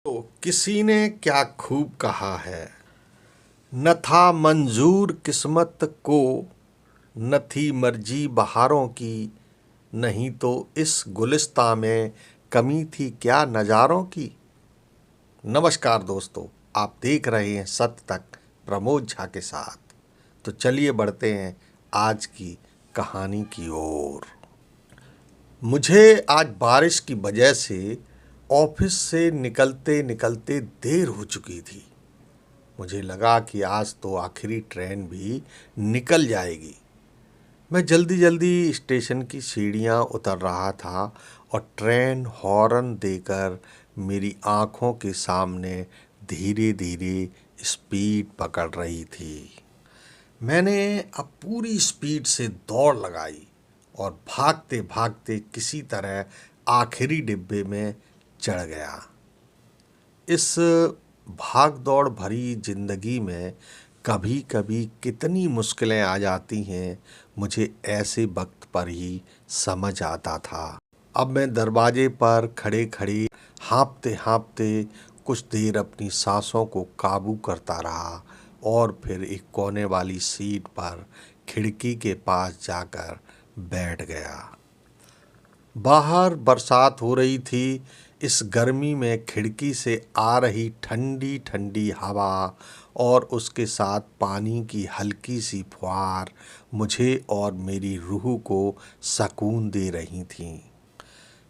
तो किसी ने क्या खूब कहा है, न था मंजूर किस्मत को, न थी मर्जी बहारों की, नहीं तो इस गुलिस्तां में कमी थी क्या नज़ारों की। नमस्कार दोस्तों, आप देख रहे हैं सत्य तक प्रमोद झा के साथ। तो चलिए बढ़ते हैं आज की कहानी की ओर। मुझे आज बारिश की वजह से ऑफिस से निकलते निकलते देर हो चुकी थी। मुझे लगा कि आज तो आखिरी ट्रेन भी निकल जाएगी। मैं जल्दी जल्दी स्टेशन की सीढ़ियाँ उतर रहा था और ट्रेन हॉर्न देकर मेरी आँखों के सामने धीरे धीरे स्पीड पकड़ रही थी। मैंने अब पूरी स्पीड से दौड़ लगाई और भागते भागते किसी तरह आखिरी डिब्बे में चढ़ गया। इस भाग दौड़ भरी जिंदगी में कभी कभी कितनी मुश्किलें आ जाती हैं, मुझे ऐसे वक्त पर ही समझ आता था। अब मैं दरवाजे पर खड़े खड़े हाँफते हाँफते कुछ देर अपनी सांसों को काबू करता रहा और फिर एक कोने वाली सीट पर खिड़की के पास जाकर बैठ गया। बाहर बरसात हो रही थी। इस गर्मी में खिड़की से आ रही ठंडी ठंडी हवा और उसके साथ पानी की हल्की सी फुहार मुझे और मेरी रूह को सुकून दे रही थीं।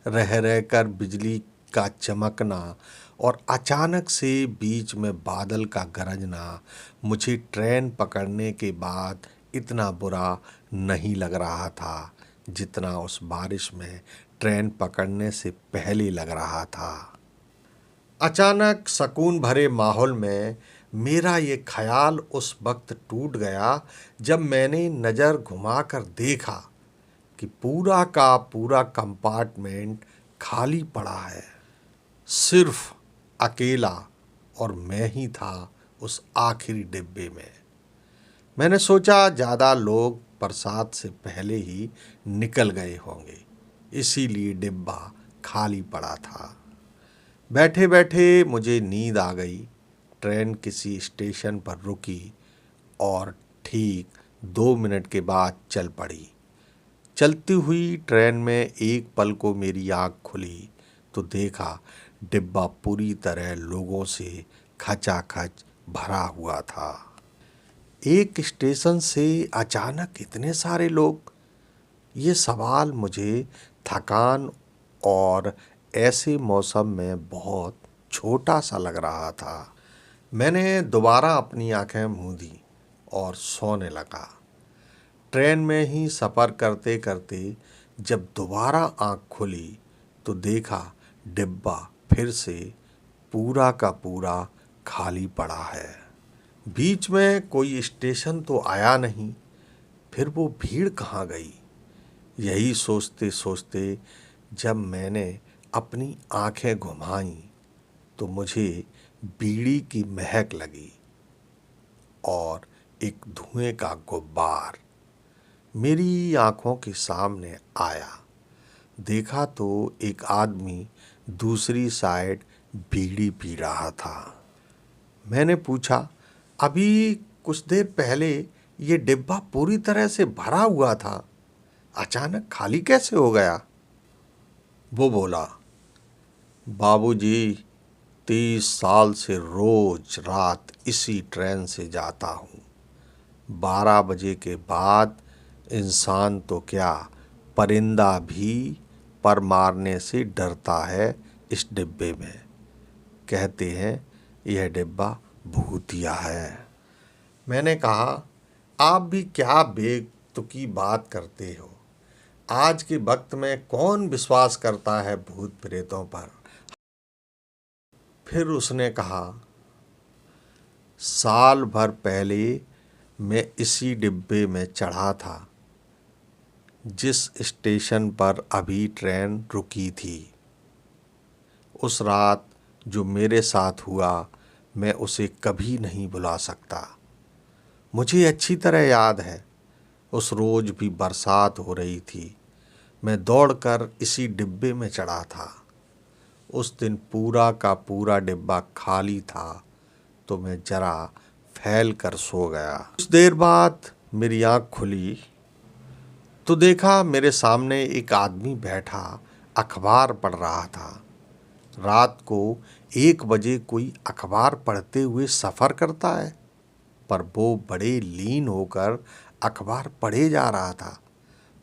रह रहकर बिजली का चमकना और अचानक से बीच में बादल का गरजना मुझे ट्रेन पकड़ने के बाद इतना बुरा नहीं लग रहा था जितना उस बारिश में ट्रेन पकड़ने से पहले लग रहा था। अचानक सुकून भरे माहौल में मेरा ये ख्याल उस वक्त टूट गया जब मैंने नज़र घुमाकर देखा कि पूरा का पूरा कंपार्टमेंट खाली पड़ा है। सिर्फ अकेला और मैं ही था उस आखिरी डिब्बे में। मैंने सोचा ज़्यादा लोग बरसात से पहले ही निकल गए होंगे, इसीलिए डिब्बा खाली पड़ा था। बैठे बैठे मुझे नींद आ गई। ट्रेन किसी स्टेशन पर रुकी और ठीक 2 मिनट के बाद चल पड़ी। चलती हुई ट्रेन में एक पल को मेरी आँख खुली तो देखा डिब्बा पूरी तरह लोगों से खचाखच भरा हुआ था। एक स्टेशन से अचानक इतने सारे लोग, ये सवाल मुझे थकान और ऐसे मौसम में बहुत छोटा सा लग रहा था। मैंने दोबारा अपनी आंखें मूंदी और सोने लगा। ट्रेन में ही सफ़र करते करते जब दोबारा आँख खुली तो देखा डिब्बा फिर से पूरा का पूरा खाली पड़ा है। बीच में कोई स्टेशन तो आया नहीं, फिर वो भीड़ कहाँ गई? यही सोचते सोचते जब मैंने अपनी आंखें घुमाईं तो मुझे बीड़ी की महक लगी और एक धुएं का गुब्बार मेरी आंखों के सामने आया। देखा तो एक आदमी दूसरी साइड बीड़ी पी रहा था। मैंने पूछा, अभी कुछ देर पहले ये डिब्बा पूरी तरह से भरा हुआ था, अचानक खाली कैसे हो गया? वो बोला, बाबूजी 30 साल से रोज रात इसी ट्रेन से जाता हूँ। 12 बजे के बाद इंसान तो क्या, परिंदा भी पर मारने से डरता है इस डिब्बे में। कहते हैं यह डिब्बा भूतिया है। मैंने कहा, आप भी क्या बेतुकी बात करते हो? आज के वक्त में कौन विश्वास करता है भूत प्रेतों पर? फिर उसने कहा, साल भर पहले मैं इसी डिब्बे में चढ़ा था जिस स्टेशन पर अभी ट्रेन रुकी थी। उस रात जो मेरे साथ हुआ मैं उसे कभी नहीं भुला सकता। मुझे अच्छी तरह याद है, उस रोज भी बरसात हो रही थी। मैं दौड़कर इसी डिब्बे में चढ़ा था। उस दिन पूरा का पूरा डिब्बा खाली था तो मैं जरा फैल कर सो गया। कुछ देर बाद मेरी आँख खुली तो देखा मेरे सामने एक आदमी बैठा अखबार पढ़ रहा था। रात को 1 बजे कोई अखबार पढ़ते हुए सफ़र करता है, पर वो बड़े लीन होकर अखबार पढ़े जा रहा था।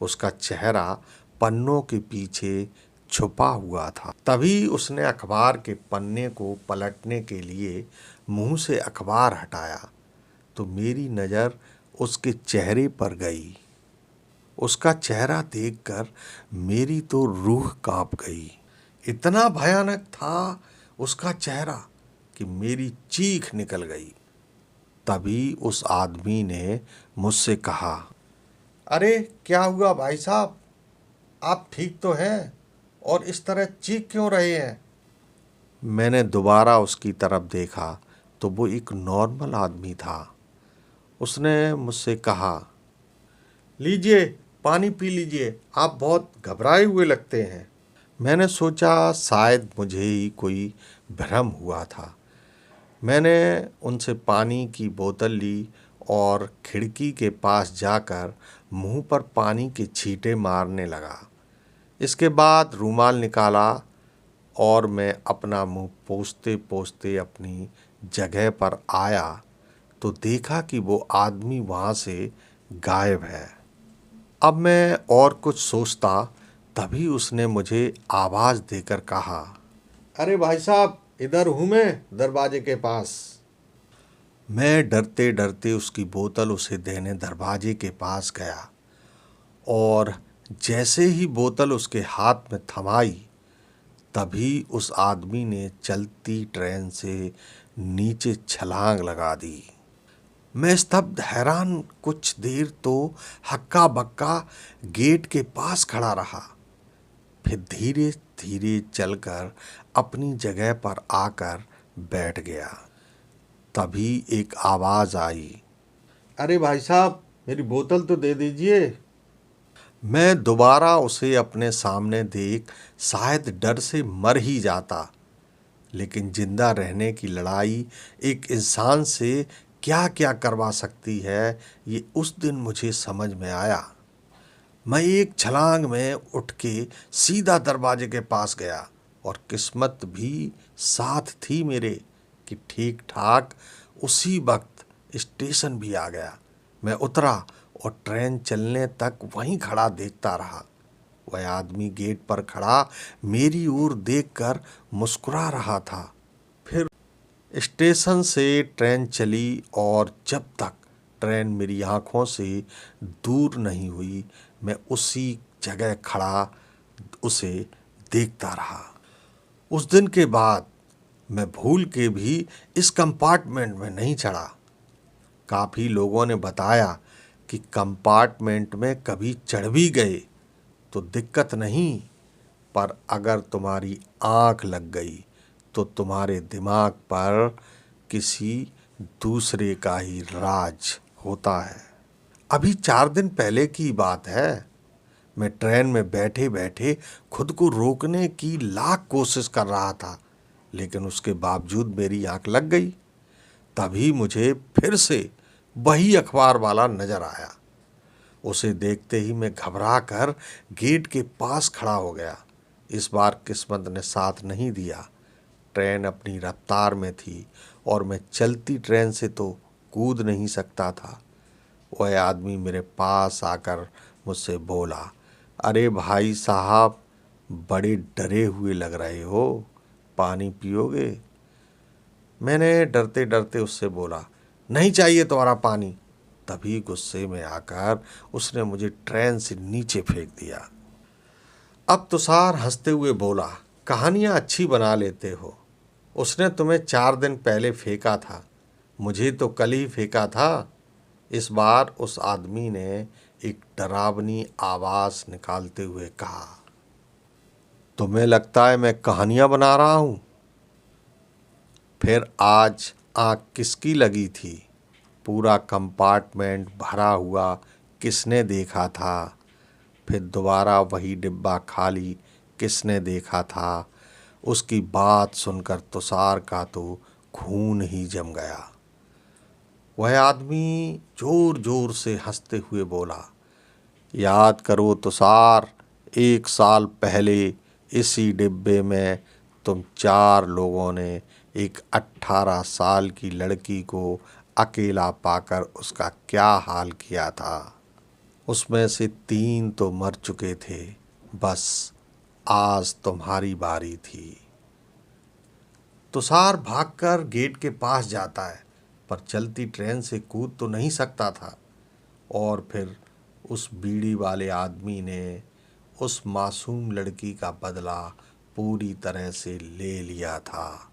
उसका चेहरा पन्नों के पीछे छुपा हुआ था। तभी उसने अखबार के पन्ने को पलटने के लिए मुंह से अखबार हटाया तो मेरी नज़र उसके चेहरे पर गई। उसका चेहरा देखकर मेरी तो रूह कांप गई। इतना भयानक था उसका चेहरा कि मेरी चीख निकल गई। तभी उस आदमी ने मुझसे कहा, अरे क्या हुआ भाई साहब, आप ठीक तो हैं और इस तरह चीख क्यों रहे हैं? मैंने दोबारा उसकी तरफ देखा तो वो एक नॉर्मल आदमी था। उसने मुझसे कहा, लीजिए पानी पी लीजिए, आप बहुत घबराए हुए लगते हैं। मैंने सोचा शायद मुझे ही कोई भ्रम हुआ था। मैंने उनसे पानी की बोतल ली और खिड़की के पास जाकर मुंह पर पानी के छींटे मारने लगा। इसके बाद रूमाल निकाला और मैं अपना मुंह पोंछते पोंछते अपनी जगह पर आया तो देखा कि वो आदमी वहाँ से गायब है। अब मैं और कुछ सोचता तभी उसने मुझे आवाज़ देकर कहा, अरे भाई साहब, इधर हूँ मैं दरवाजे के पास। मैं डरते डरते उसकी बोतल उसे देने दरवाजे के पास गया और जैसे ही बोतल उसके हाथ में थमाई तभी उस आदमी ने चलती ट्रेन से नीचे छलांग लगा दी। मैं स्तब्ध हैरान कुछ देर तो हक्का बक्का गेट के पास खड़ा रहा, फिर धीरे धीरे चलकर अपनी जगह पर आकर बैठ गया। तभी एक आवाज़ आई, अरे भाई साहब, मेरी बोतल तो दे दीजिए। मैं दोबारा उसे अपने सामने देख शायद डर से मर ही जाता, लेकिन जिंदा रहने की लड़ाई एक इंसान से क्या क्या करवा सकती है ये उस दिन मुझे समझ में आया। मैं एक छलांग में उठ के सीधा दरवाजे के पास गया और किस्मत भी साथ थी मेरे कि ठीक ठाक उसी वक्त स्टेशन भी आ गया। मैं उतरा और ट्रेन चलने तक वहीं खड़ा देखता रहा। वह आदमी गेट पर खड़ा मेरी ओर देखकर मुस्कुरा रहा था। फिर स्टेशन से ट्रेन चली और जब तक ट्रेन मेरी आँखों से दूर नहीं हुई मैं उसी जगह खड़ा उसे देखता रहा। उस दिन के बाद मैं भूल के भी इस कंपार्टमेंट में नहीं चढ़ा। काफ़ी लोगों ने बताया कि कंपार्टमेंट में कभी चढ़ भी गए तो दिक्कत नहीं, पर अगर तुम्हारी आँख लग गई तो तुम्हारे दिमाग पर किसी दूसरे का ही राज होता है। अभी 4 दिन पहले की बात है। मैं ट्रेन में बैठे बैठे खुद को रोकने की लाख कोशिश कर रहा था, लेकिन उसके बावजूद मेरी आँख लग गई। तभी मुझे फिर से वही अखबार वाला नजर आया। उसे देखते ही मैं घबरा कर गेट के पास खड़ा हो गया। इस बार किस्मत ने साथ नहीं दिया। ट्रेन अपनी रफ्तार में थी और मैं चलती ट्रेन से तो कूद नहीं सकता था। वह आदमी मेरे पास आकर मुझसे बोला, अरे भाई साहब, बड़े डरे हुए लग रहे हो, पानी पियोगे? मैंने डरते डरते उससे बोला, नहीं चाहिए तुम्हारा पानी। तभी गुस्से में आकर उसने मुझे ट्रेन से नीचे फेंक दिया। अब तुषार हंसते हुए बोला, कहानियाँ अच्छी बना लेते हो। उसने तुम्हें 4 दिन पहले फेंका था, मुझे तो कल ही फेंका था। इस बार उस आदमी ने एक डरावनी आवाज़ निकालते हुए कहा, तुम्हें लगता है मैं कहानियाँ बना रहा हूँ? फिर आज आँख किसकी लगी थी? पूरा कंपार्टमेंट भरा हुआ किसने देखा था? फिर दोबारा वही डिब्बा खाली किसने देखा था? उसकी बात सुनकर तुषार का तो खून ही जम गया। वह आदमी जोर जोर से हंसते हुए बोला, याद करो तुषार, 1 साल पहले इसी डिब्बे में तुम 4 लोगों ने एक 18 साल की लड़की को अकेला पाकर उसका क्या हाल किया था। उसमें से 3 तो मर चुके थे, बस आज तुम्हारी बारी थी। तुषार भागकर गेट के पास जाता है, पर चलती ट्रेन से कूद तो नहीं सकता था। और फिर उस बीड़ी वाले आदमी ने उस मासूम लड़की का बदला पूरी तरह से ले लिया था।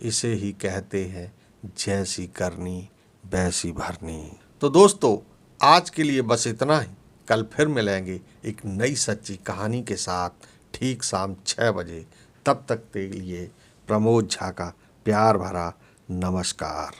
इसे ही कहते हैं जैसी करनी वैसी भरनी। तो दोस्तों, आज के लिए बस इतना ही। कल फिर मिलेंगे एक नई सच्ची कहानी के साथ, ठीक शाम 6 बजे। तब तक के लिए प्रमोद झा का प्यार भरा नमस्कार।